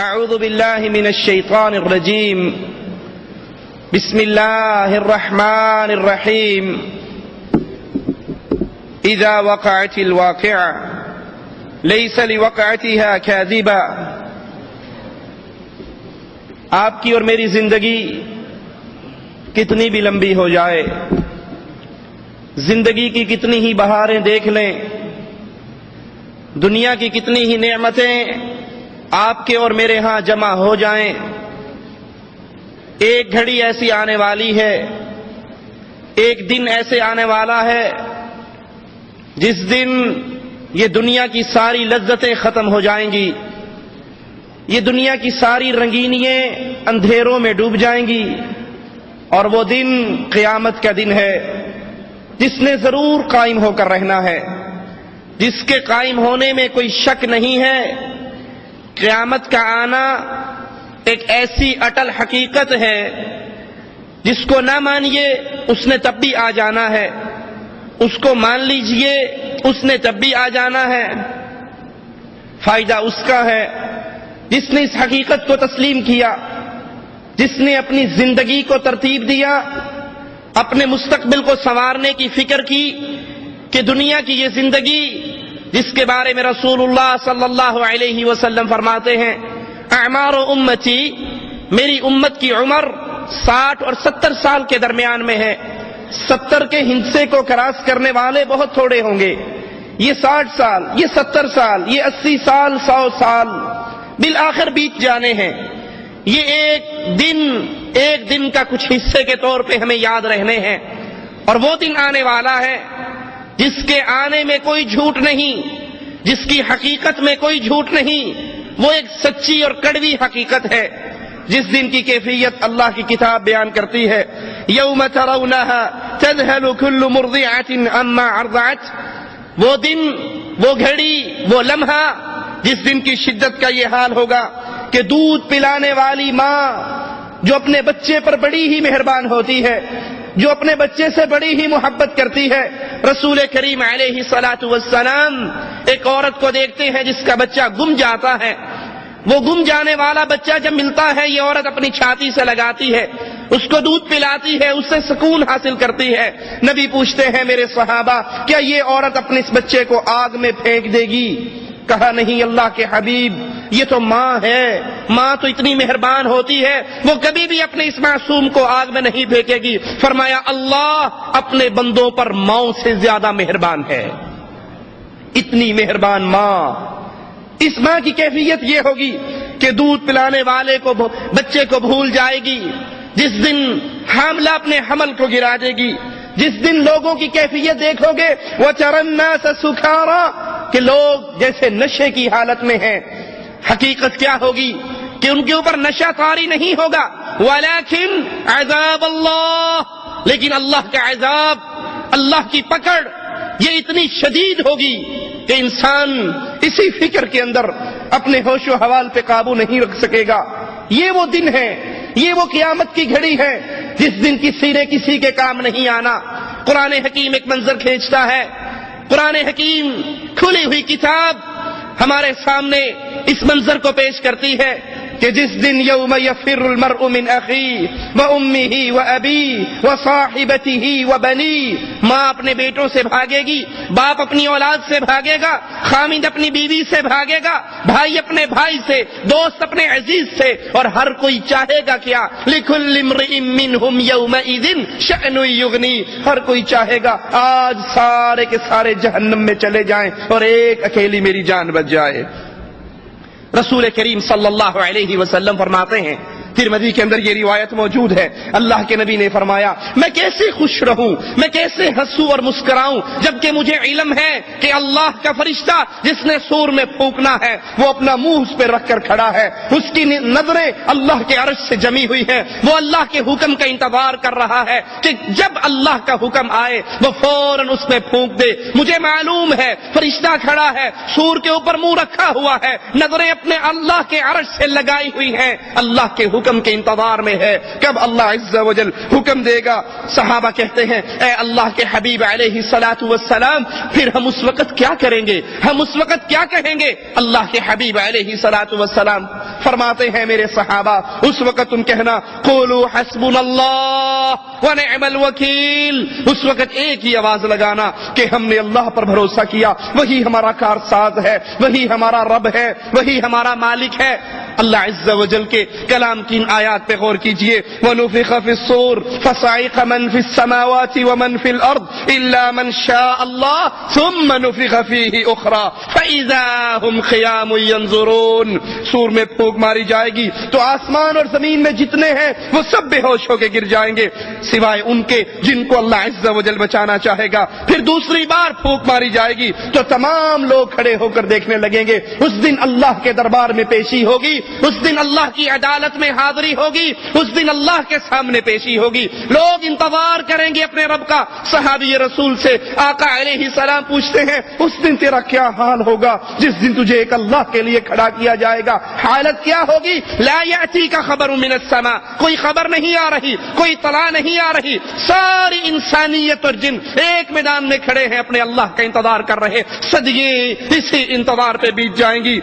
اعوذ باللہ من الشیطان الرجیم بسم اللہ الرحمن الرحیم اذا وقعت الواقعہ لیس لوقعتها کاذبہ. آپ کی اور میری زندگی کتنی بھی لمبی ہو جائے، زندگی کی کتنی ہی بہاریں دیکھ لیں، دنیا کی کتنی ہی نعمتیں آپ کے اور میرے ہاں جمع ہو جائیں، ایک گھڑی ایسی آنے والی ہے، ایک دن ایسے آنے والا ہے جس دن یہ دنیا کی ساری لذتیں ختم ہو جائیں گی، یہ دنیا کی ساری رنگینیاں اندھیروں میں ڈوب جائیں گی، اور وہ دن قیامت کا دن ہے جس نے ضرور قائم ہو کر رہنا ہے، جس کے قائم ہونے میں کوئی شک نہیں ہے. قیامت کا آنا ایک ایسی اٹل حقیقت ہے جس کو نہ مانیے اس نے تب بھی آ جانا ہے، اس کو مان لیجئے اس نے تب بھی آ جانا ہے. فائدہ اس کا ہے جس نے اس حقیقت کو تسلیم کیا، جس نے اپنی زندگی کو ترتیب دیا، اپنے مستقبل کو سنوارنے کی فکر کی کہ دنیا کی یہ زندگی جس کے بارے میں رسول اللہ صلی اللہ علیہ وسلم فرماتے ہیں اعمار امتی، میری امت کی عمر 60 اور 70 سال کے درمیان میں ہے. 70 کے ہندسے کو کراس کرنے والے بہت تھوڑے ہوں گے. یہ 60 سال، یہ 70 سال، یہ 80 سال، 100 سال بالآخر بیت جانے ہیں. یہ ایک دن کا کچھ حصے کے طور پہ ہمیں یاد رہنے ہیں، اور وہ دن آنے والا ہے جس کے آنے میں کوئی جھوٹ نہیں، جس کی حقیقت میں کوئی جھوٹ نہیں. وہ ایک سچی اور کڑوی حقیقت ہے جس دن کی کیفیت اللہ کی کتاب بیان کرتی ہے. یوم ترونها تذهل كل مرضعة عما ارضعت. وہ دن، وہ گھڑی، وہ لمحہ جس دن کی شدت کا یہ حال ہوگا کہ دودھ پلانے والی ماں جو اپنے بچے پر بڑی ہی مہربان ہوتی ہے، جو اپنے بچے سے بڑی ہی محبت کرتی ہے. رسول کریم علیہ الصلاۃ والسلام ایک عورت کو دیکھتے ہیں جس کا بچہ گم جاتا ہے. وہ گم جانے والا بچہ جب ملتا ہے یہ عورت اپنی چھاتی سے لگاتی ہے، اس کو دودھ پلاتی ہے، اس سے سکون حاصل کرتی ہے. نبی پوچھتے ہیں میرے صحابہ کیا یہ عورت اپنے اس بچے کو آگ میں پھینک دے گی؟ کہا نہیں اللہ کے حبیب، یہ تو ماں ہے، ماں تو اتنی مہربان ہوتی ہے وہ کبھی بھی اپنے اس معصوم کو آگ میں نہیں پھینکے گی. فرمایا اللہ اپنے بندوں پر ماؤں سے زیادہ مہربان ہے. اتنی مہربان ماں. اس ماں کی کیفیت یہ ہوگی کہ دودھ پلانے والے کو، بچے کو بھول جائے گی. جس دن حاملہ اپنے حمل کو گرا دے گی، جس دن لوگوں کی کیفیت دیکھو گے وَتَرَى النَّاسَ سُكَارَىٰ کہ لوگ جیسے نشے کی حالت میں ہیں. حقیقت کیا ہوگی کہ ان کے اوپر نشہ طاری نہیں ہوگا، وَلَكِنْ عَذَابَ اللَّهِ، لیکن اللہ کا عذاب، اللہ کی پکڑ یہ اتنی شدید ہوگی کہ انسان اسی فکر کے اندر اپنے ہوش و حوال پہ قابو نہیں رکھ سکے گا. یہ وہ دن ہے، یہ وہ قیامت کی گھڑی ہے جس دن کسی نے کسی کے کام نہیں آنا. قرآن حکیم ایک منظر کھینچتا ہے. قرآن حکیم کھلی ہوئی کتاب ہمارے سامنے اس منظر کو پیش کرتی ہے کہ جس دن یوم یفر المرء من اخیہ وامہ وابیہ وصاحبتہ وبنیہ، ماں اپنے بیٹوں سے بھاگے گی، باپ اپنی اولاد سے بھاگے گا، خامند اپنی بیوی سے بھاگے گا، بھائی اپنے بھائی سے، دوست اپنے عزیز سے، اور ہر کوئی چاہے گا کیا؟ لکل امرئ منہم یومئذ شأن یغنیہ، ہر کوئی چاہے گا آج سارے کے سارے جہنم میں چلے جائیں اور ایک اکیلی میری جان بچ جائے. رسول کریم صلی اللہ علیہ وسلم فرماتے ہیں، ترمذی کے اندر یہ روایت موجود ہے، اللہ کے نبی نے فرمایا میں کیسے خوش رہوں، میں کیسے ہنسوں اور مسکراؤں جبکہ مجھے علم ہے کہ اللہ کا فرشتہ جس نے سور میں پھونکنا ہے وہ اپنا منہ اس پہ رکھ کر کھڑا ہے، اس کی نظریں اللہ کے عرش سے جمی ہوئی ہیں، وہ اللہ کے حکم کا انتظار کر رہا ہے کہ جب اللہ کا حکم آئے وہ فوراً اس میں پھونک دے. مجھے معلوم ہے فرشتہ کھڑا ہے، سور کے اوپر منہ رکھا ہوا ہے، نظریں اپنے اللہ کے عرش سے لگائی ہوئی ہیں، اللہ کے حکم حکم کے انتظار میں ہے، کب اللہ عز و جل حکم دے گا۔ صحابہ کہتے ہیں اے اللہ کے حبیب علیہ الصلوۃ والسلام، پھر ہم اس وقت کیا کریں گے، ہم اس وقت کیا کہیں گے؟ اللہ کے حبیب علیہ الصلوۃ والسلام فرماتے ہیں میرے صحابہ، اس وقت تم کہنا قولوا حسبنا اللہ ونعم الوکیل، اس وقت ایک ہی آواز لگانا کہ ہم نے اللہ پر بھروسہ کیا، وہی ہمارا کارساز ہے، وہی ہمارا رب ہے، وہی ہمارا مالک ہے۔ اللہ عز و جل کے کلام کی ان آیات پہ غور کیجئے، وَنُفِخَ فِي الصُّورِ فَصَعِقَ مَن فِي السَّمَاوَاتِ وَمَن فِي الْأَرْضِ إِلَّا مَن شَاءَ اللَّهُ ثُمَّ نُفِخَ فِيهِ أُخْرَى فَإِذَا هُمْ قِيَامٌ يَنظُرُونَ۔ سور میں پھونک ماری جائے گی تو آسمان اور زمین میں جتنے ہیں وہ سب بے ہوش ہو کے گر جائیں گے سوائے ان کے جن کو اللہ عز و جل بچانا چاہے گا۔ پھر دوسری بار پھونک ماری جائے گی تو تمام لوگ کھڑے ہو کر دیکھنے لگیں گے۔ اس دن اللہ کے دربار میں پیشی ہوگی، اس دن اللہ کی عدالت میں حاضری ہوگی، اس دن اللہ کے سامنے پیشی ہوگی۔ لوگ انتظار کریں گے اپنے رب کا۔ صحابی رسول سے آقا علیہ السلام پوچھتے ہیں اس دن تیرا کیا حال ہوگا جس دن تجھے ایک اللہ کے لیے کھڑا کیا جائے گا؟ حالت کیا ہوگی؟ لا یاتی کا خبر من السماء، کوئی خبر نہیں آ رہی، کوئی اطلاع نہیں آ رہی، ساری انسانیت اور جن ایک میدان میں کھڑے ہیں اپنے اللہ کا انتظار کر رہے، صدیے اسی انتظار پہ بیت جائیں گی۔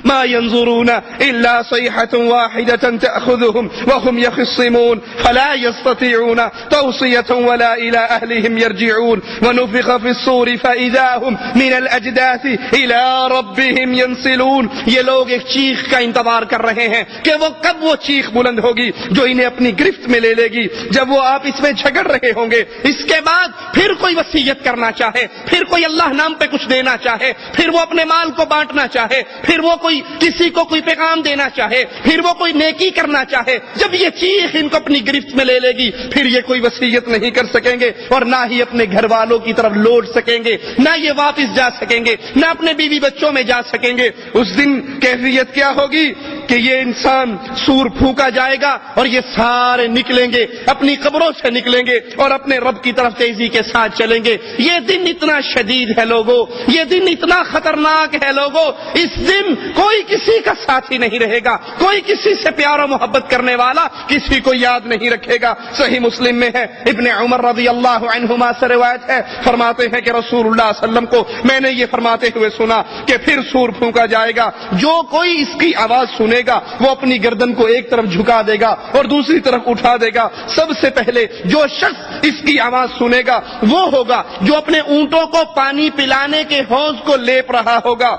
ما ينظرون إلا صيحة واحدة تأخذهم وهم يخصمون فلا يستطيعون توصية ولا إلى أهلهم يرجعون ونفخ في الصور فإذا هم من الأجداث إلى ربهم ينسلون۔ یہ لوگ ایک چیخ کا انتظار کر رہے ہیں کہ وہ کب وہ چیخ بلند ہوگی جو انہیں اپنی گرفت میں لے لے گی، جب وہ آپس میں جھگڑ رہے ہوں گے۔ اس کے بعد پھر کوئی وصیت کرنا چاہے، پھر کوئی اللہ نام پہ کچھ دینا چاہے، پھر وہ اپنے مال کو بانٹنا چاہے، پھر وہ کوئی کسی کو کوئی پیغام دینا چاہے، پھر وہ کوئی نیکی کرنا چاہے، جب یہ چیخ ان کو اپنی گرفت میں لے لے گی پھر یہ کوئی وصیت نہیں کر سکیں گے اور نہ ہی اپنے گھر والوں کی طرف لوٹ سکیں گے، نہ یہ واپس جا سکیں گے، نہ اپنے بیوی بچوں میں جا سکیں گے۔ اس دن کیفیت کیا ہوگی کہ یہ انسان سور پھونکا جائے گا اور یہ سارے نکلیں گے، اپنی قبروں سے نکلیں گے اور اپنے رب کی طرف تیزی کے ساتھ چلیں گے۔ یہ دن اتنا شدید ہے لوگوں، یہ دن اتنا خطرناک ہے لوگوں، اس دن کوئی کسی کا ساتھی نہیں رہے گا، کوئی کسی سے پیار و محبت کرنے والا کسی کو یاد نہیں رکھے گا۔ صحیح مسلم میں ہے، ابن عمر رضی اللہ عنہما سے روایت ہے، فرماتے ہیں کہ رسول اللہ صلی اللہ علیہ وسلم کو میں نے یہ فرماتے ہوئے سنا کہ پھر سور پھونکا جائے گا، جو کوئی اس کی آواز سنے گا وہ اپنی گردن کو ایک طرف جھکا دے گا اور دوسری طرف اٹھا دے گا۔ سب سے پہلے جو شخص اس کی آواز سنے گا وہ ہوگا جو اپنے اونٹوں کو پانی پلانے کے حوض کو لیپ رہا ہوگا۔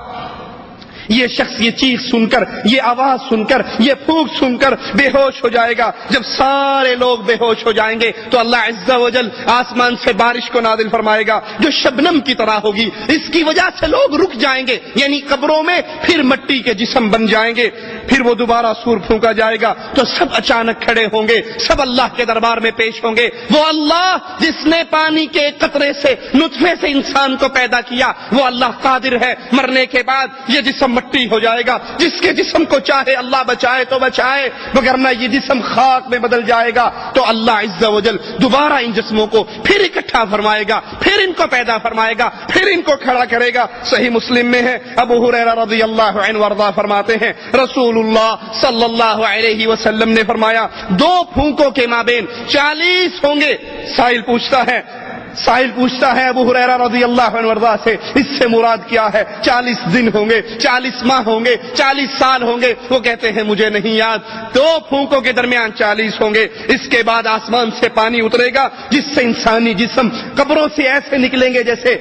یہ شخص یہ چیخ سن کر، یہ آواز سن کر، یہ پھونک سن کر بے ہوش ہو جائے گا۔ جب سارے لوگ بے ہوش ہو جائیں گے تو اللہ عز و جل آسمان سے بارش کو نازل فرمائے گا جو شبنم کی طرح ہوگی، اس کی وجہ سے لوگ رک جائیں گے، یعنی قبروں میں پھر مٹی کے جسم بن جائیں گے۔ پھر وہ دوبارہ سور پھونکا جائے گا تو سب اچانک کھڑے ہوں گے، سب اللہ کے دربار میں پیش ہوں گے۔ وہ اللہ جس نے پانی کے قطرے سے، نطفے سے انسان کو پیدا کیا، وہ اللہ قادر ہے مرنے کے بعد یہ جسم مٹی ہو جائے گا۔ جس کے جسم کو چاہے اللہ بچائے تو بچائے، وگرنہ یہ جسم خاک میں بدل جائے گا۔ تو اللہ عز و جل دوبارہ ان جسموں کو پھر اکٹھا فرمائے گا، پھر ان کو پیدا فرمائے گا، پھر ان کو کھڑا کرے گا۔ صحیح مسلم میں ہے، ابو ہریرہ رضی اللہ عنہ وارضاہ فرماتے ہیں رسول اللہ صلی اللہ علیہ وسلم نے فرمایا 2 پھونکوں کے مابین 40 ہوں گے۔ سائل پوچھتا ہے ابو ہریرہ رضی اللہ عنہ وارضاہ سے اس سے مراد کیا ہے؟ 40 دن ہوں گے، 40 ماہ ہوں گے، 40 سال ہوں گے؟ وہ کہتے ہیں مجھے نہیں یاد۔ 2 پھونکوں کے درمیان 40 ہوں گے۔ اس کے بعد آسمان سے پانی اترے گا جس سے انسانی جسم قبروں سے ایسے نکلیں گے جیسے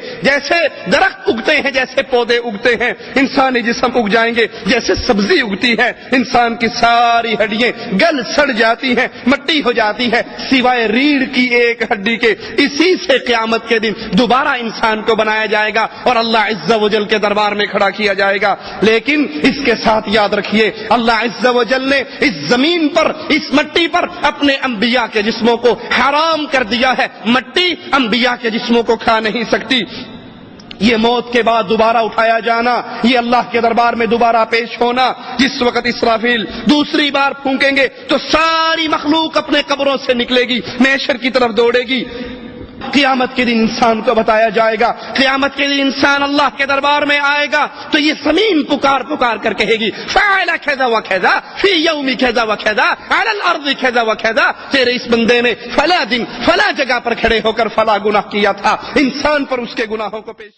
درخت اگتے ہیں، جیسے پودے اگتے ہیں، انسانی جسم اگ جائیں گے جیسے سبزی اگتی ہے۔ انسان کی ساری ہڈیاں گل سڑ جاتی ہیں، مٹی ہو جاتی ہے، سوائے ریڑھ کی ایک ہڈی کے۔ اسی سے قیامت کے دن دوبارہ انسان کو بنایا جائے گا اور اللہ عز و جل کے دربار میں کھڑا کیا جائے گا۔ لیکن اس کے ساتھ یاد رکھیے اللہ عز و جل نے اس زمین پر، اس مٹی پر اپنے انبیاء کے جسموں کو حرام کر دیا ہے۔ مٹی انبیاء کے جسموں کو کھا نہیں سکتی۔ یہ موت کے بعد دوبارہ اٹھایا جانا، یہ اللہ کے دربار میں دوبارہ پیش ہونا، جس وقت اسرافیل دوسری بار پھونکیں گے تو ساری مخلوق اپنے قبروں سے نکلے گی، محشر کی طرف دوڑے گی۔ قیامت کے دن انسان کو بتایا جائے گا. قیامت کے دن انسان اللہ کے دربار میں آئے گا تو یہ زمین پکار پکار کر کہے گی فعل کذا وکذا فی یوم کذا وکذا علی الارض کذا وکذا، تیرے اس بندے نے فلاں دن فلاں جگہ پر کھڑے ہو کر فلاں گناہ کیا تھا. انسان پر اس کے گناہوں کو پیش